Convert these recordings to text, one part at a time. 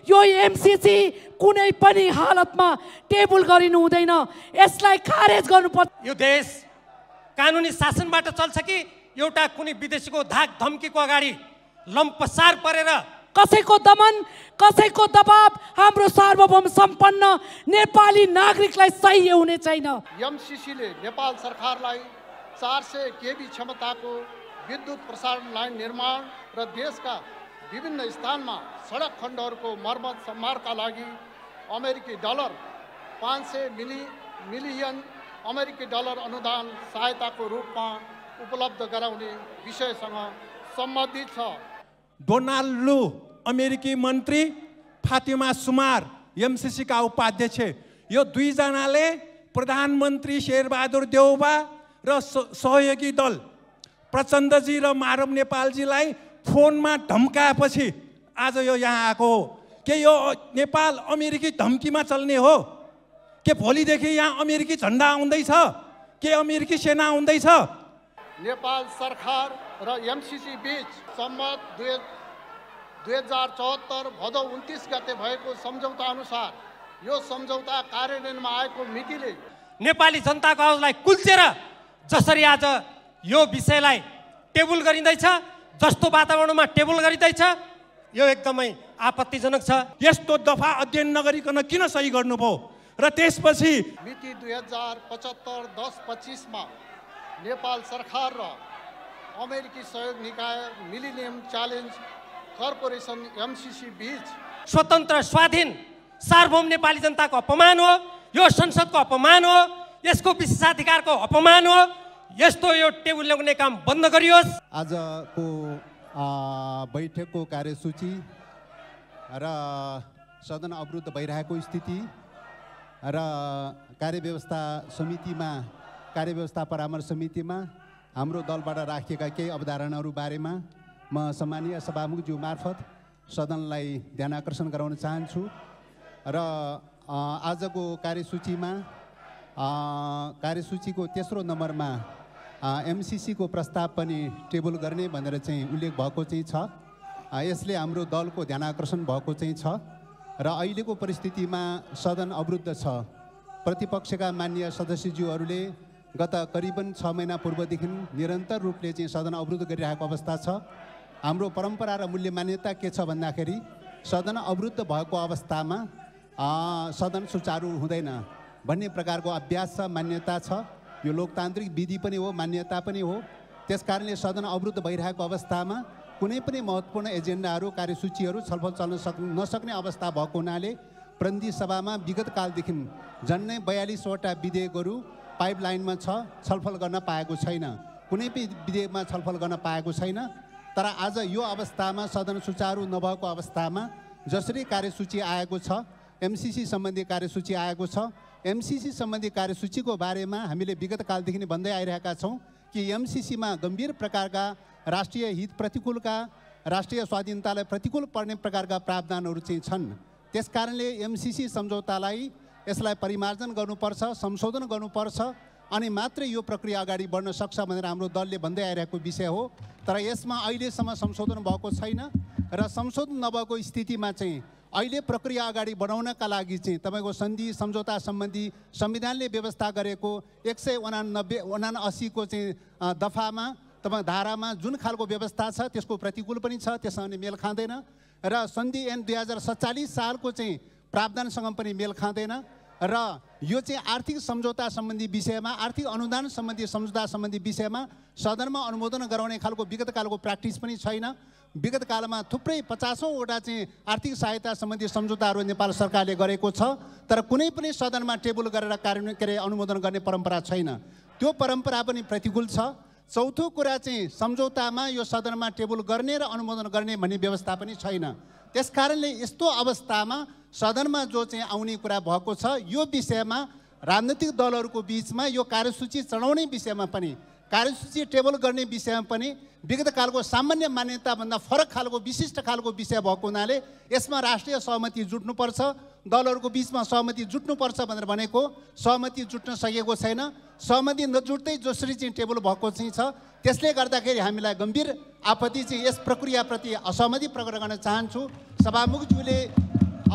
यो एमसीसी कुनै पनि हालतमा टेबल गरिनु हुँदैन, यसलाई खारेज गर्नुपर्छ। यो देश कानुनी शासनबाट चल्छ कि एउटा कुनै विदेशीको धाक धम्कीको अगाडि लम्पसार परेर कसैको दमन, कसैको दबाव हाम्रो सार्वभौम सम्पन्न नेपाली नागरिकलाई सही हुने छैन। एमसीसीले नेपाल सरकारलाई 400 केबी क्षमताको विद्युत प्रसारण लाइन निर्माण र देशका विभिन्न स्थानमा सडक खण्डहरूको मर्मत सम्मारका लागि अमेरिकी डलर 500 मिलियन अमेरिकी डलर अनुदान सहायताको रूपमा उपलब्ध गराउने विषयसँग सम्बन्धित छ। डोनाल्ड लू अमेरिकी मन्त्री, फातिमा सुमार एमसीसी का उपाध्यक्ष, यो दुईजनाले प्रधानमन्त्री शेरबहादुर देउबा र सहयोगी दल प्रचण्डजी र माधव नेपालजीलाई फोनमा धम्काएपछि आज यो यहाँ आएको हो। के यो नेपाल अमेरिकी धम्कीमा चल्ने हो? के भोलिदेखि यहाँ अमेरिकी झन्डा आउँदैछ? के अमेरिकी सेना आउँदैछ? नेपाल सरकार र एमसीसी बीच सम्मत 2074 भदौ 29 गते भएको सम्झौता अनुसार यो सम्झौता कार्यान्वयनमा आएको मितिले नेपाली जनताको आवाजलाई कुल्चेर जसरी आज यो विषयलाई टेबल गरिँदैछ, जस्तो वातावरणमा टेबल गरिँदैछ, यो एकदमै आपत्तिजनक छ। यस्तो दफा अध्ययन नगरिकन किन सही गर्नुभयो? र त्यसपछि मिति 2075-10-25 मा नेपाल सरकार र अमेरिकी सहयोग निकाय मिलेनियम च्यालेन्ज कर्पोरेसन एमसीसी बीच स्वतन्त्र स्वाधीन सार्वभौम नेपाली जनताको अपमान हो, यो संसदको अपमान हो, यसको विशेषाधिकारको अपमान हो। यस्तो यो टेबल ल्याउने काम बन्द गरियोस्। आजको बैठकको कार्यसूची र सदन अवरुद्ध भइरहेको स्थिति र कार्यव्यवस्था परामर्श समितिमा हाम्रो दलबाट राखिएका केही अवधारणाहरू बारेमा म सम्मानीय सभामुखज्यू मार्फत सदनलाई ध्यान आकर्षण गराउन चाहन्छु। र आजको कार्यसूचीको तेस्रो नम्बरमा एमसीसी को प्रस्ताव पनि टेबल गर्ने भनेर चाहिँ उल्लेख भएको चाहिँ छ। यसले हाम्रो दलको ध्यान आकर्षण भएको चाहिँ छ र अहिलेको परिस्थितिमा सदन अवरुद्ध छ। प्रतिपक्षका माननीय सदस्यज्यूहरूले गत करिबन 6 महिना पूर्वदेखि निरन्तर रूपले चाहिँ सदन अवरुद्ध गरिरहेको अवस्था छ। हाम्रो परम्परा र मूल्य मान्यता के छ भन्दाखेरि सदन अवरुद्ध भएको अवस्थामा सदन सुचारू हुँदैन भन्ने प्रकारको अभ्यास छ, मान्यता छ। यो लोकतान्त्रिक विधि पनि हो, मान्यता पनि हो। त्यसकारणले सदन अवरुद्ध भइरहेको अवस्थामा कुनै पनि महत्त्वपूर्ण एजेन्डाहरू, कार्यसूचीहरू छलफल चल्न नसक्ने अवस्था भएको हुनाले प्रतिनिधि सभामा विगत कालदेखि झन्नै 42वटा विधेयकहरू पाइपलाइनमा छ, छलफल गर्न पाएको छैन। कुनै पनि विधेयकमा छलफल गर्न पाएको छैन। तर आज यो अवस्थामा सदन सुचारू नभएको अवस्थामा जसरी कार्यसूची आएको छ, एमसीसी सम्बन्धी कार्यसूची आएको छ, एमसीसी सम्बन्धी कार्यसूचीको बारेमा हामीले विगत कालदेखि नै भन्दै आइरहेका छौँ कि एमसीसीमा गम्भीर प्रकारका राष्ट्रिय हित प्रतिकूलका, राष्ट्रिय स्वाधीनतालाई प्रतिकूल पर्ने प्रकारका प्रावधानहरू चाहिँ छन्। त्यसकारणले एमसीसी सम्झौतालाई यसलाई परिमार्जन गर्नुपर्छ, संशोधन गर्नुपर्छ, अनि मात्रै यो प्रक्रिया अगाडि बढ्न सक्छ भनेर हाम्रो दलले भन्दै आइरहेको विषय हो। तर यसमा अहिलेसम्म संशोधन भएको छैन र संशोधन नभएको स्थितिमा चाहिँ अहिले प्रक्रिया अगाडि बढाउनका लागि चाहिँ तपाईँको सन्धि सम्झौता सम्बन्धी संविधानले व्यवस्था गरेको 179 को चाहिँ दफामा तपाईँ धारामा जुन खालको व्यवस्था छ त्यसको प्रतिकूल पनि छ, त्यससँग मेल खाँदैन र सन्धि ऐन 2047 सालको चाहिँ प्रावधानसँग पनि मेल खाँदैन र यो चाहिँ आर्थिक सम्झौता सम्बन्धी विषयमा, आर्थिक अनुदान सम्बन्धी सम्झौता सम्बन्धी विषयमा सदनमा अनुमोदन गराउने खालको विगत कालको प्र्याक्टिस पनि छैन। विगत कालमा थुप्रै 50औँवटा चाहिँ आर्थिक सहायता सम्बन्धी सम्झौताहरू नेपाल सरकारले गरेको छ, तर कुनै पनि सदनमा टेबल गरेर अनुमोदन गर्ने परम्परा छैन। त्यो परम्परा पनि प्रतिकूल छ। चौथो कुरा चाहिँ सम्झौतामा यो सदनमा टेबल गर्ने र अनुमोदन गर्ने भन्ने व्यवस्था पनि छैन। त्यसकारणले यस्तो अवस्थामा सदनमा जो चाहिँ आउने कुरा भएको छ, यो विषयमा राजनीतिक दलहरूको बिचमा यो कार्यसूची चढाउने विषयमा पनि, कार्यसूची टेबल गर्ने विषयमा पनि विगत कालको सामान्य मान्यताभन्दा फरक खालको विशिष्ट खालको विषय भएको हुनाले यसमा राष्ट्रिय सहमति जुट्नुपर्छ, दलहरूको बिचमा सहमति जुट्नुपर्छ भनेर भनेको, सहमति जुट्न सकेको छैन। सहमति नजुट्दै जसरी चाहिँ टेबल भएको चाहिँ छ, त्यसले गर्दाखेरि हामीलाई गम्भीर आपत्ति चाहिँ यस प्रक्रियाप्रति असहमति प्रकट गर्न चाहन्छु। सभामुखज्यूले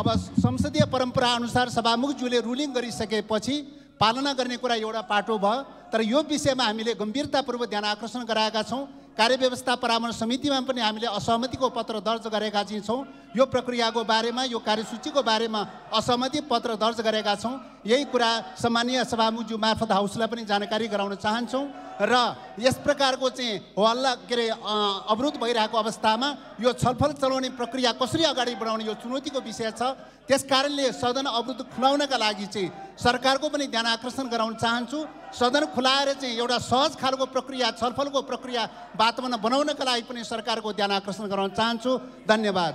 अब संसदीय परम्परा अनुसार सभामुखज्यूले रुलिङ गरिसकेपछि पालना गर्ने कुरा एउटा पाटो भयो। तर यो विषयमा हामीले गम्भीरतापूर्वक ध्यान आकर्षण गराएका छौँ। कार्यव्यवस्था परामर्श समितिमा पनि हामीले असहमतिको पत्र दर्ज गरेका चाहिँ छौँ। यो प्रक्रियाको बारेमा, यो कार्यसूचीको बारेमा असहमति पत्र दर्ज गरेका छौँ। यही कुरा सम्मानीय सभामुखज्यू मार्फत हाउसलाई पनि जानकारी गराउन चाहन्छौँ। र यस प्रकारको चाहिँ हल्ला अवरोध भइरहेको अवस्थामा यो छलफल चलाउने प्रक्रिया कसरी अगाडि बढाउने यो चुनौतीको विषय छ। त्यसकारणले सदन अवरोध खुलाउनका लागि चाहिँ सरकारको पनि ध्यान आकर्षण गराउन चाहन्छु। सदन खुलाएर चाहिँ एउटा सहज खालको प्रक्रिया, छलफलको प्रक्रिया वातावरण बनाउनका लागि पनि सरकारको ध्यान आकर्षण गराउन चाहन्छु। धन्यवाद।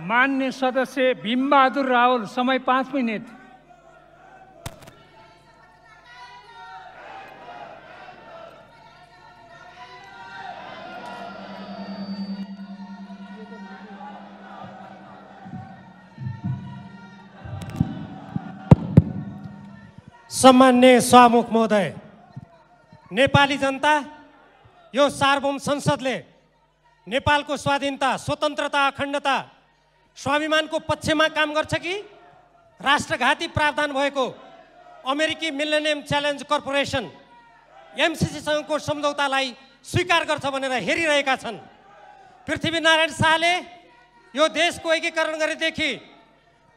मान्य सदस्य भीमबहादुर रावल, समय 5 मिनट। सम्मान्य सभामुख महोदय, नेपाली जनता यो सार्वभौम संसदले नेपालको स्वाधीनता, स्वतन्त्रता, अखण्डता, स्वाभिमानको पक्षमा काम गर्छ कि राष्ट्रघाती प्रावधान भएको अमेरिकी मिलेनियम च्यालेन्ज कर्पोरेसन एमसिसीसँगको सम्झौतालाई स्वीकार गर्छ भनेर हेरिरहेका छन्। पृथ्वीनारायण शाहले यो देशको एकीकरण गरेदेखि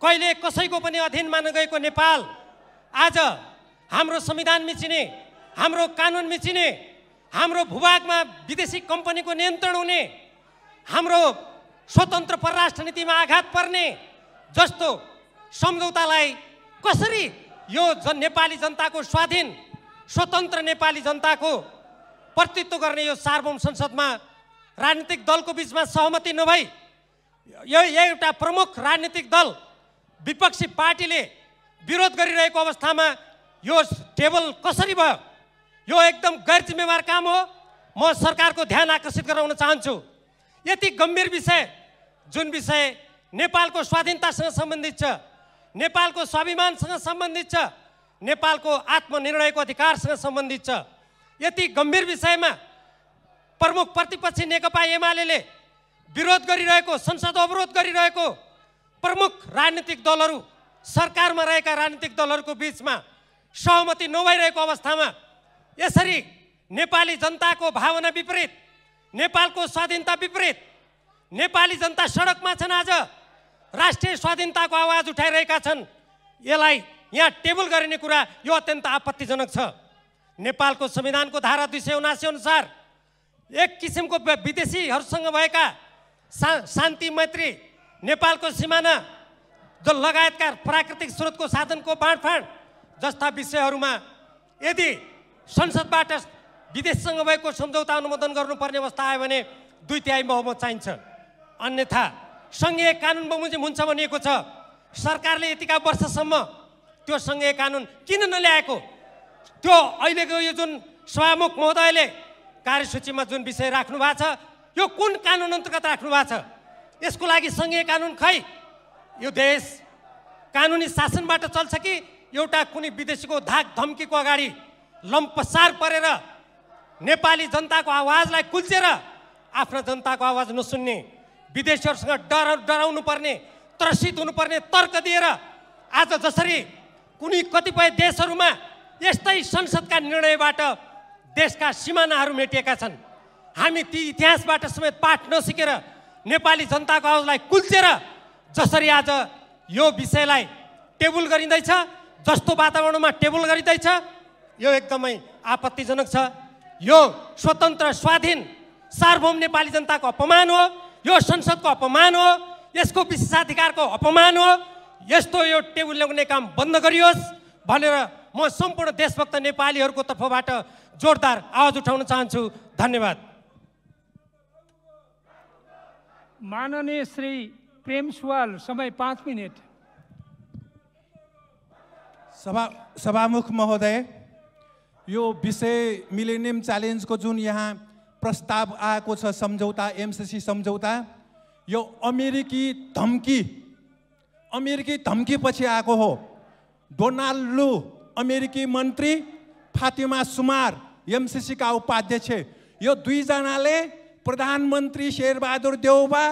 कहिले कसैको पनि अधीन मान्न गएको नेपाल आज हाम्रो संविधान मिचिने, हाम्रो कानुन मिचिने, हाम्रो भूभागमा विदेशी कम्पनीको नियन्त्रण हुने, हाम्रो स्वतन्त्र परराष्ट्र नीतिमा आघात पर्ने जस्तो सम्झौतालाई कसरी यो नेपाली जनताको स्वाधीन स्वतन्त्र नेपाली जनताको प्रतिनिधित्व गर्ने यो सार्वभौम संसदमा राजनीतिक दलको बीचमा सहमति नभई यो एउटा प्रमुख राजनीतिक दल विपक्षी पार्टीले विरोध गरिरहेको अवस्थामा यो टेबल कसरी भयो? यो एकदम गैर जिम्मेवार काम हो। म सरकारको ध्यान आकर्षित गराउन चाहन्छु। यति गम्भीर विषय, जुन विषय नेपालको स्वाधीनतासँग सम्बन्धित छ, नेपालको स्वाभिमानसँग सम्बन्धित छ, नेपालको आत्मनिर्णयको अधिकारसँग सम्बन्धित छ, यति गम्भीर विषयमा प्रमुख प्रतिपक्षी नेकपा एमाले विरोध गरिरहेको, संसद अवरोध गरिरहेको प्रमुख राजनीतिक दलहरू, सरकारमा रहेका राजनीतिक दलहरूको बीचमा सहमति नभइरहेको अवस्थामा यसरी नेपाली जनताको भावना विपरीत, नेपालको स्वाधीनता विपरीत नेपाली जनता सडकमा छन्। आज राष्ट्रिय स्वाधीनताको आवाज उठाइरहेका छन्। यसलाई यहाँ टेबल गरिने कुरा यो अत्यन्त आपत्तिजनक छ। नेपालको संविधानको धारा 279 अनुसार एक किसिमको विदेशीहरूसँग भएका शान्ति मैत्री, नेपालको सिमाना जो लगायतका प्राकृतिक स्रोतको साधनको बाँडफाँड जस्ता विषयहरूमा यदि संसदबाट विदेशसँग भएको सम्झौता अनुमोदन गर्नुपर्ने अवस्था आयो भने 2/3 बहुमत चाहिन्छ। अन्यथा सङ्घीय कानुन बमोजिम हुन्छ भनिएको छ। सरकारले यतिका वर्षसम्म त्यो सङ्घीय कानुन किन नल्याएको? त्यो अहिलेको यो जुन सभामुख महोदयले कार्यसूचीमा जुन विषय राख्नु भएको छ, यो कुन कानुन अन्तर्गत राख्नु भएको छ? यसको लागि सङ्घीय कानुन खै? यो देश कानुनी शासनबाट चल्छ कि एउटा कुनै विदेशीको धाक धम्कीको अगाडि लम्पसार परेर नेपाली जनताको आवाजलाई कुल्चेर आफ्ना जनताको आवाज नसुन्ने, विदेशीहरूसँग डराउनु पर्ने, त्रसित हुनुपर्ने तर्क दिएर आज जसरी कुनै कतिपय देशहरूमा यस्तै संसदका निर्णयबाट देशका सिमानाहरू मेटिएका छन्, हामी ती इतिहासबाट समेत पाठ नसिकेर नेपाली जनताको आवाजलाई कुल्चेर जसरी आज यो विषयलाई टेबल गरिँदैछ, जस्तो वातावरणमा टेबल गरिँदैछ, यो एकदमै आपत्तिजनक छ। यो स्वतन्त्र स्वाधीन सार्वभौम नेपाली जनताको अपमान हो, यो संसदको अपमान हो, यसको विशेषाधिकारको अपमान हो। यस्तो यो टेबल ल्याउने काम बन्द गरियोस् भनेर म सम्पूर्ण देशभक्त नेपालीहरूको तर्फबाट जोरदार आवाज उठाउन चाहन्छु। धन्यवाद। माननीय श्री प्रेम सुवाल, समय 5 मिनट। सभामुख महोदय, यो विषय मिलेनियम च्यालेन्जको जुन यहाँ प्रस्ताव आएको छ, सम्झौता, एमसिसी सम्झौता, यो अमेरिकी धम्की पछि आएको हो। डोनाल्ड लू अमेरिकी मन्त्री, फातिमा सुमार एमसिसीका उपाध्यक्ष, यो दुईजनाले प्रधानमन्त्री शेरबहादुर देउबा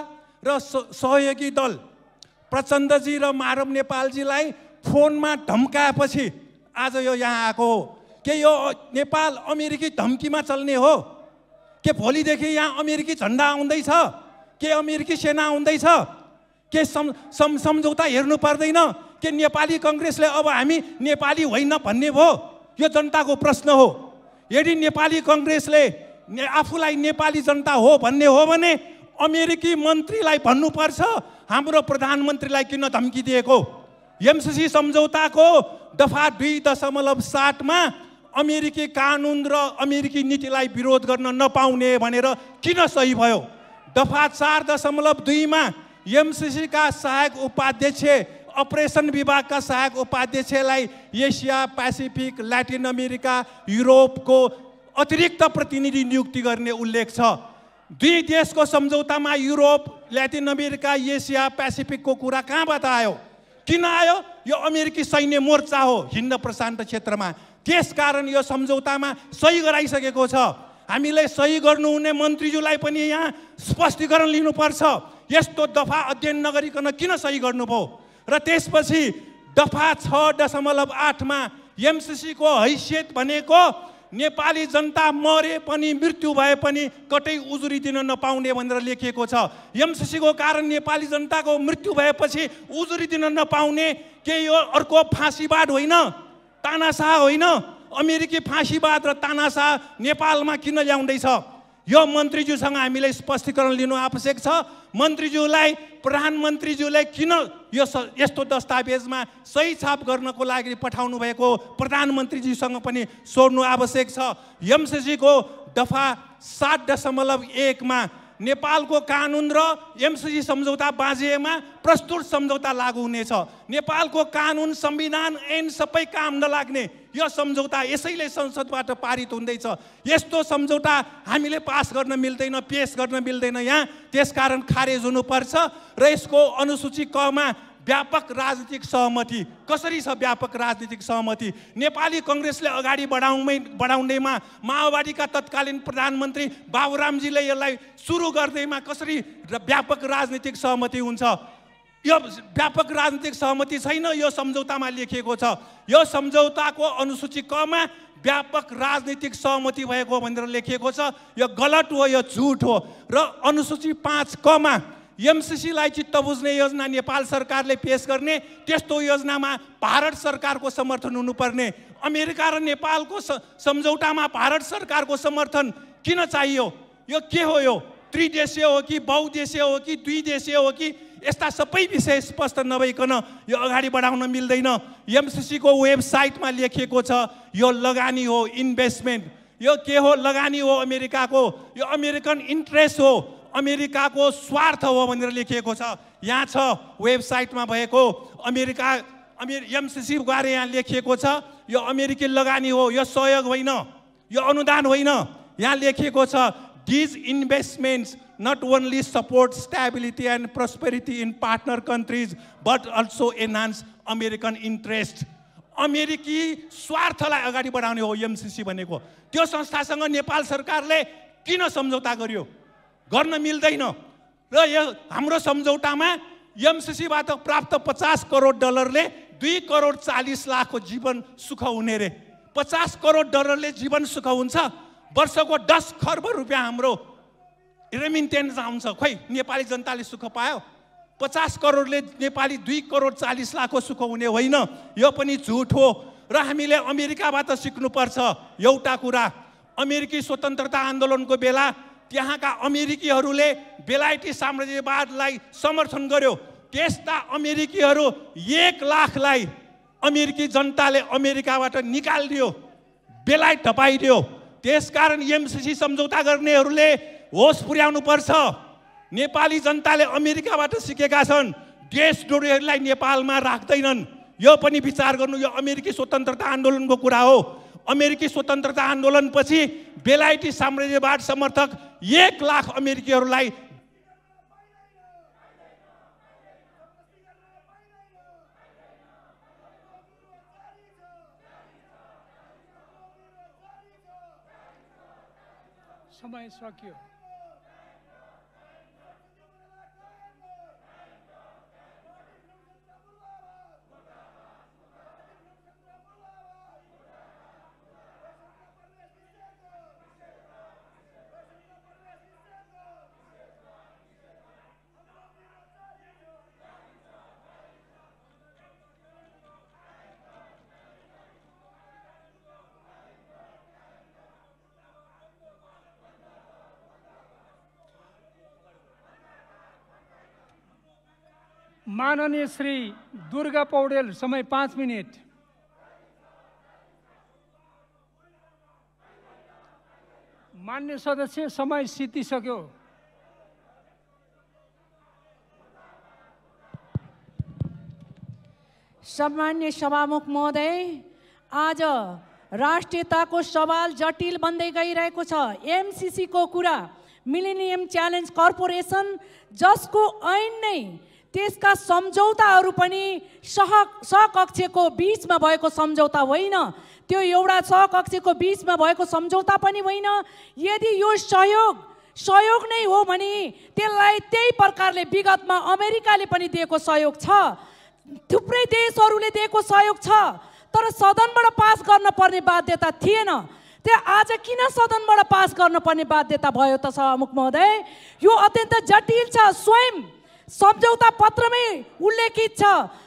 र सहयोगी दल प्रचण्डजी र माधव नेपालजीलाई फोनमा धम्काएपछि आज यो यहाँ आएको हो। के यो नेपाल अमेरिकी धम्कीमा चल्ने हो? के भोलिदेखि यहाँ अमेरिकी झन्डा आउँदैछ? के अमेरिकी सेना आउँदैछ? के सम्झौता हेर्नु पर्दैन? के नेपाली कङ्ग्रेसले अब हामी नेपाली होइन भन्ने भयो? यो जनताको प्रश्न हो। यदि नेपाली कङ्ग्रेसले आफूलाई नेपाली जनता हो भन्ने हो भने अमेरिकी मन्त्रीलाई भन्नुपर्छ हाम्रो प्रधानमन्त्रीलाई किन धम्की दिएको? एमसीसी सम्झौताको दफा 2.7 मा अमेरिकी कानुन र अमेरिकी नीतिलाई विरोध गर्न नपाउने भनेर किन सही भयो? दफा 4.2 मा एमसीसी का सहायक उपाध्यक्ष अपरेसन विभागका सहायक उपाध्यक्षलाई एसिया पेसिफिक ल्याटिन अमेरिका युरोपको अतिरिक्त प्रतिनिधि नियुक्ति गर्ने उल्लेख छ। दुई देशको सम्झौतामा युरोप ल्याटिन अमेरिका एसिया पेसिफिकको कुरा कहाँबाट आयो? किन आयो? यो अमेरिकी सैन्य मोर्चा हो हिन्द प्रशान्त क्षेत्रमा। त्यसकारण यो सम्झौतामा सही गराइसकेको छ। हामीले सही गर्नुहुने मन्त्रीज्यूलाई पनि यहाँ स्पष्टीकरण लिनुपर्छ। यस्तो दफा अध्ययन नगरिकन किन सही गर्नुभयो? र त्यसपछि दफा 6.8 मा एमसीसी को हैसियत भनेको नेपाली जनता मरे पनि मृत्यु भए पनि कतै उजुरी दिन नपाउने भनेर लेखिएको छ। एमसीसी को कारण नेपाली जनताको मृत्यु भएपछि उजुरी दिन नपाउने के यो अर्को फाँसीवाद होइन? तानाशाह होइन? अमेरिकी फाँसीवाद र तानाशाह नेपालमा किन ल्याउँदैछ? यो मन्त्रीज्यूसँग हामीले स्पष्टीकरण लिनु आवश्यक छ। मन्त्रीज्यूलाई प्रधानमन्त्रीज्यूले किन यो यस्तो दस्तावेजमा सही छाप गर्नको लागि पठाउनु भएको प्रधानमन्त्रीज्यूसँग पनि सोध्नु आवश्यक छ। एमसीसी को दफा 7.1 मा नेपालको कानुन र एमसीसी सम्झौता बाँझिएमा प्रस्तुत सम्झौता लागू हुनेछ। नेपालको कानुन संविधान ऐन सबै काम नलाग्ने यो सम्झौता यसैले संसदबाट पारित हुँदैछ। यस्तो सम्झौता हामीले पास गर्न मिल्दैन, पेश गर्न मिल्दैन यहाँ। त्यसकारण खारेज हुनुपर्छ र यसको अनुसूची क मा व्यापक राजनीतिक सहमति कसरी छ? व्यापक राजनीतिक सहमति नेपाली कङ्ग्रेसले अगाडि बढाउँदैमा माओवादीका तत्कालीन प्रधानमन्त्री बाबुरामजीले यसलाई सुरु गर्दैमा कसरी व्यापक राजनीतिक सहमति हुन्छ? यो व्यापक राजनीतिक सहमति छैन। यो सम्झौतामा लेखिएको छ। यो सम्झौताको अनुसूची क मा व्यापक राजनीतिक सहमति भएको भनेर लेखिएको छ। यो गलत हो, यो झुट हो। र अनुसूची 5 क मा एमसीसीलाई चित्त बुझ्ने योजना नेपाल सरकारले पेश गर्ने, त्यस्तो योजनामा भारत सरकारको समर्थन हुनुपर्ने। अमेरिका र नेपालको सम्झौतामा भारत सरकारको समर्थन किन चाहियो? यो के हो? यो त्रिदेशीय हो कि बहुदेशीय हो कि द्विदेशीय हो कि? यस्ता सबै विषय स्पष्ट नभइकन यो अगाडि बढाउन मिल्दैन। एमसीसी को वेबसाइटमा लेखिएको छ यो लगानी हो, इन्भेस्टमेन्ट। यो के हो? लगानी हो अमेरिकाको। यो अमेरिकन इन्ट्रेस्ट हो, अमेरिकाको स्वार्थ हो भनेर लेखिएको छ। यहाँ छ वेबसाइटमा भएको एमसीसी बारे यहाँ लेखिएको छ। यो अमेरिकी लगानी हो, यो सहयोग होइन, यो अनुदान होइन। यहाँ लेखिएको छ these investments not only support stability and prosperity in partner countries but also enhance American interest. अमेरिकी स्वार्थलाई अगाडि बढाउने हो एमसीसी भनेको। त्यो संस्थासँग नेपाल सरकारले किन सम्झौता गर्यो? गर्न मिल्दैन। र यो हाम्रो सम्झौतामा एमसीसीबाट प्राप्त 50 करोड डलरले 2 करोड 40 लाखको जीवन सुख हुने रे। 50 करोड डलरले जीवन सुख हुन्छ? वर्षको 10 खर्ब रुपियाँ हाम्रो रेमिटेन्स आउँछ। खोइ नेपाली जनताले सुख पायो? 50 करोडले नेपाली 2 करोड 40 लाखको सुख हुने होइन। यो पनि झुट हो। र हामीले अमेरिकाबाट सिक्नुपर्छ एउटा कुरा। अमेरिकी स्वतन्त्रता आन्दोलनको बेला त्यहाँका अमेरिकीहरूले बेलायती साम्राज्यवादलाई समर्थन गर्यो। त्यस्ता अमेरिकीहरू 1 लाखलाई अमेरिकी जनताले अमेरिकाबाट निकालिदियो, बेलायत धपाइदियो। त्यसकारण एमसीसी सम्झौता गर्नेहरूले होस पुर्याउनु पर्छ। नेपाली जनताले अमेरिकाबाट सिकेका छन्, देशद्रोहीहरूलाई नेपालमा राख्दैनन्। यो पनि विचार गर्नु। यो अमेरिकी स्वतन्त्रता आन्दोलनको कुरा हो। अमेरिकी स्वतन्त्रता आन्दोलनपछि बेलायती साम्राज्यवाद समर्थक 1 लाख अमेरिकीहरूलाई समय सकियो। माननीय श्री दुर्गा पौडेल, समय 5 मिनट। मान्य सदस्य, समय सिद्धिसक्यो। सम्मान्य सभामुख महोदय, आज राष्ट्रियताको सवाल जटिल बन्दै गइरहेको छ। एमसीसी को कुरा, मिलेनियम च्यालेन्ज कर्पोरेसन, जसको ऐन नै त्यसका सम्झौताहरू पनि सहकक्षको बीचमा भएको सम्झौता होइन, त्यो एउटा सहकक्षको बीचमा भएको सम्झौता पनि होइन। यदि यो सहयोग नै हो भने त्यसलाई त्यही प्रकारले विगतमा अमेरिकाले पनि दिएको सहयोग छ, थुप्रै देशहरूले दिएको सहयोग छ, तर सदनबाट पास गर्न पर्ने बाध्यता थिएन। त्यो आज किन सदनबाट पास गर्नुपर्ने बाध्यता भयो त सभामुख महोदय? यो अत्यन्त जटिल छ। स्वयं सम्झौता पत्रमै उल्लेखित छ,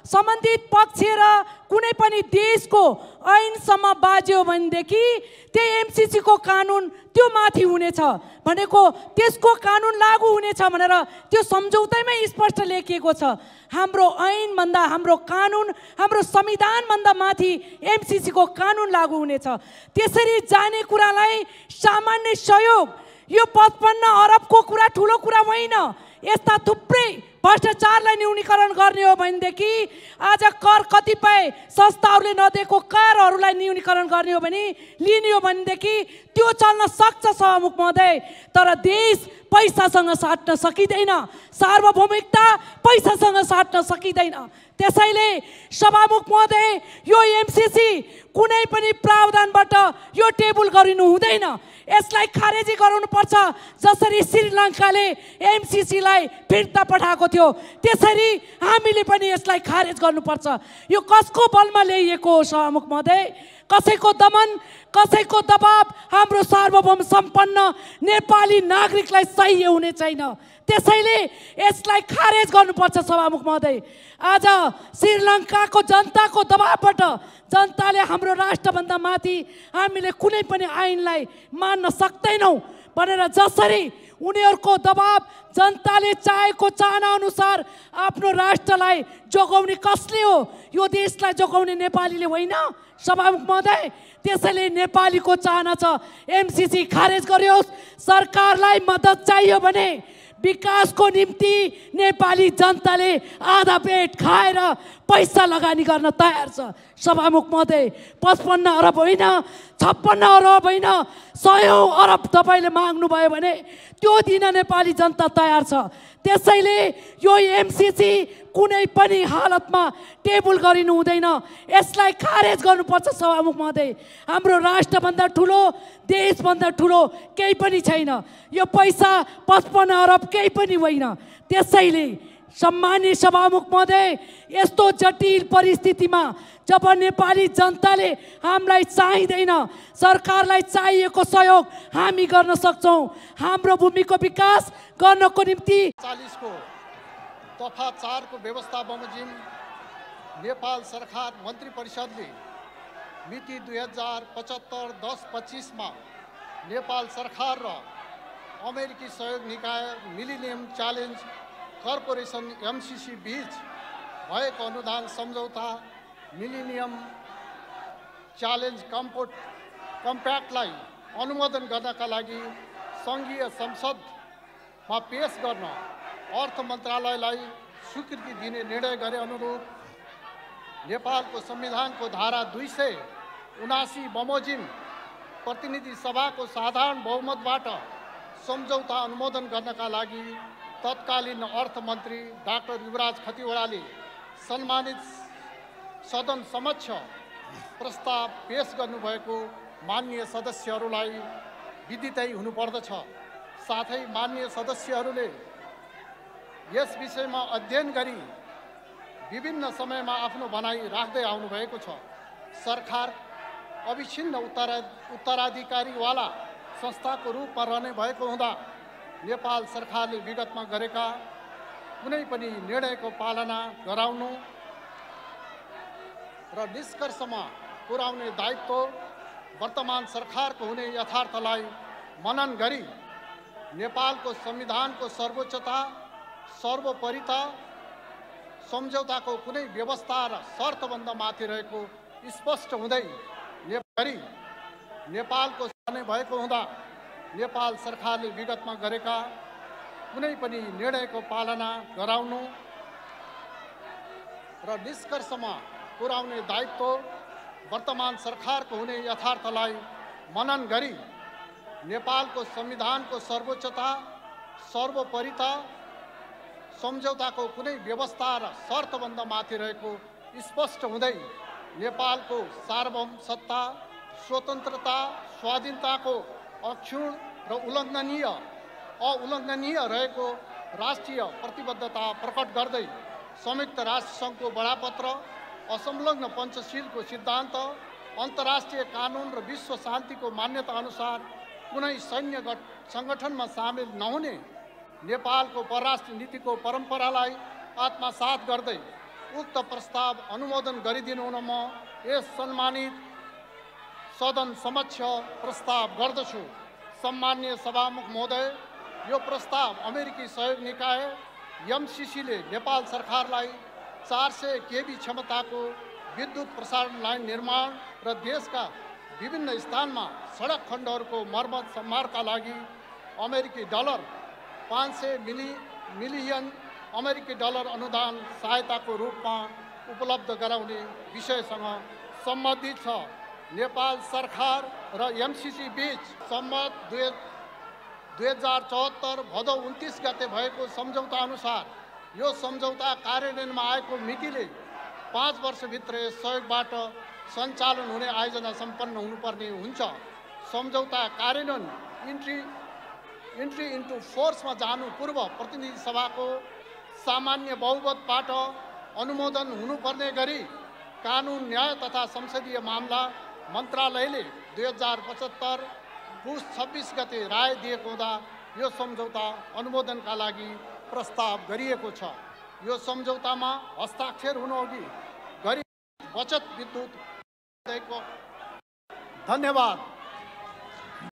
सम्बन्धित पक्ष र कुनै पनि देशको ऐनसम्म बाज्यो भनेदेखि त्यो एमसीसी को कानुन त्यो माथि हुनेछ भनेको, त्यसको कानुन लागू हुनेछ भनेर त्यो सम्झौतामै स्पष्ट लेखिएको छ। हाम्रो ऐनभन्दा, हाम्रो कानुन, हाम्रो संविधानभन्दा माथि एमसीसी को कानुन लागू हुनेछ। त्यसरी जाने कुरालाई सामान्य सहयोग, यो 55 अरबको कुरा ठुलो कुरा होइन। यस्ता थुप्रै भ्रष्टाचारलाई न्यूनीकरण गर्ने हो भनेदेखि, आज कर कतिपय संस्थाहरूले नदिएको करहरूलाई न्यूनीकरण गर्ने हो भने, लिने हो भनेदेखि त्यो चल्न सक्छ सभामुख महोदय। तर देश पैसासँग साट्न सकिँदैन, सार्वभौमिकता पैसासँग साट्न सकिँदैन। त्यसैले सभामुख महोदय, यो एमसीसी कुनै पनि प्रावधानबाट यो टेबल गरिनु हुँदैन, यसलाई खारेजी गराउनुपर्छ। जसरी श्रीलङ्काले एमसीसीलाई फिर्ता पठाएको थियो, त्यसरी हामीले पनि यसलाई खारेज गर्नुपर्छ। यो कसको बलमा ल्याइएको हो सभामुख महोदय? कसैको दमन, कसैको दबाब हाम्रो सार्वभौम सम्पन्न नेपाली नागरिकलाई सह्य हुने छैन। त्यसैले यसलाई खारेज गर्नुपर्छ सभामुख महोदय। आज श्रीलङ्काको जनताको दबाबबाट जनताले हाम्रो राष्ट्रभन्दा माथि हामीले कुनै पनि ऐनलाई मान्न सक्दैनौँ भनेर जसरी उनीहरूको दबाब, जनताले चाहेको चाहना अनुसार आफ्नो राष्ट्रलाई जोगाउने कसले हो? यो देशलाई जोगाउने नेपालीले होइन सभामुख महोदय। त्यसैले नेपालीको चाहना छ एमसीसी खारेज गरियोस्। सरकारलाई मद्दत चाहियो भने विकासको निम्ति नेपाली जनताले आधा पेट खाएर पैसा लगानी गर्न तयार छ सभामुख महोदय। 55 अरब होइन, 56 अरब होइन, 100 अरब तपाईँले माग्नुभयो भने त्यो दिन नेपाली जनता तयार छ। त्यसैले यो एमसीसी कुनै पनि हालतमा टेबल गरिनु हुँदैन, यसलाई खारेज गर्नुपर्छ सभामुख महोदय। हाम्रो राष्ट्रभन्दा ठुलो, देशभन्दा ठुलो केही पनि छैन। यो पैसा 55 अरब केही पनि होइन। त्यसैले सम्मान्य सभामुख महोदय, यस्तो जटिल परिस्थितिमा जब नेपाली जनताले हामीलाई चाहिँदैन, सरकारलाई चाहिएको सहयोग हामी गर्न सक्छौँ। हाम्रो भूमिको विकास गर्नको निम्ति 40 को दफा 4 को व्यवस्था बमोजिम नेपाल सरकार मन्त्री परिषदले मिति 2075-10-25 मा नेपाल सरकार र अमेरिकी सहयोग निकाय मिलेनियम च्यालेन्ज कर्पोरेसन एमसीसी बीच भएको अनुदान सम्झौता मिलेनियम च्यालेन्ज कम्प्याक्टलाई अनुमोदन गर्नका लागि सङ्घीय संसदमा पेश गर्न अर्थ मन्त्रालयलाई स्वीकृति दिने निर्णय गरे अनुरूप नेपालको संविधानको धारा 279 बमोजिम प्रतिनिधि सभाको साधारण बहुमतबाट सम्झौता अनुमोदन गर्नका लागि तत्कालीन अर्थमन्त्री डाक्टर युवराज खतिवडाले सम्मानित सदन समक्ष प्रस्ताव पेश गर्नुभएको माननीय सदस्यहरूलाई विदितै हुनुपर्दछ। साथै माननीय सदस्यहरूले यस विषयमा अध्ययन गरी विभिन्न समयमा आफ्नो भनाइ राख्दै आउनुभएको छ। सरकार अविच्छिन्न उत्तराधिकारीवाला संस्थाको रूपमा रहने भएको हुँदा नेपाल सरकारले विगतमा गरेका कुनै पनि निर्णयको पालना गराउनु र निष्कर्षमा पुर्याउने दायित्व वर्तमान सरकारको हुने यथार्थलाई मनन गरी नेपालको संविधानको सर्वोच्चता, सर्वोपरिता, सम्झौताको कुनै व्यवस्था र शर्तबन्ध माथि रहेको स्पष्ट हुँदै नेपालको सानै भएको हुँदा नेपाल सरकारले विगतमा गरेका कुनै पनि निर्णयको पालना गराउनु र निष्कर्षमा पुर्याउने दायित्व वर्तमान सरकारको हुने यथार्थलाई मनन गरी नेपालको संविधानको सर्वोच्चता सर्वोपरिता सम्झौताको कुनै व्यवस्था र शर्तबन्ध माथि रहेको स्पष्ट हुँदै नेपालको सार्वभौम सत्ता स्वतन्त्रता स्वाधीनताको अक्षुण्ण र उल्लङ्घनीय रहेको राष्ट्रिय प्रतिबद्धता प्रकट गर्दै संयुक्त राष्ट्रसङ्घको बडापत्र असंलग्न पञ्चशीलको सिद्धान्त अन्तर्राष्ट्रिय कानुन र विश्व शान्तिको मान्यता अनुसार कुनै सैन्य सङ्गठनमा सामेल नहुने नेपालको परराष्ट्र नीतिको परम्परालाई आत्मसात गर्दै उक्त प्रस्ताव अनुमोदन गरिदिनु हुन म यस सम्मानित सदन समक्ष प्रस्ताव गर्दछु। सम्माननीय सभामुख महोदय, यो प्रस्ताव अमेरिकी सहयोग निकाय एमसिसीले नेपाल सरकारलाई 400 केबी क्षमताको विद्युत प्रसारण लाइन निर्माण र देशका विभिन्न स्थानमा सडक खण्डहरूको मर्मत सम्मारका लागि अमेरिकी डलर 500 मिलियन अमेरिकी डलर अनुदान सहायताको रूपमा उपलब्ध गराउने विषयसँग सम्बन्धित छ। नेपाल सरकार र एमसिसी बीच सम्मत 2074 भदौ 29 गते भएको सम्झौता अनुसार यो सम्झौता कार्यान्वयनमा आएको मितिले 5 वर्षभित्र यस सहयोगबाट सञ्चालन हुने आयोजना सम्पन्न हुनुपर्ने हुन्छ। सम्झौता कार्यान्वयन इन्ट्री इन्टु फोर्समा जानु पूर्व प्रतिनिधि सभाको सामान्य बहुमतबाट अनुमोदन हुनुपर्ने गरी कानुन न्याय तथा संसदीय मामला मन्त्रालयले 2075 पुस 26 गते राय दिएको हुँदा यो सम्झौता अनुमोदनका लागि प्रस्ताव गरिएको छ। यो सम्झौतामा हस्ताक्षर हुनुअघि गरी बचत विद्युत धन्यवाद।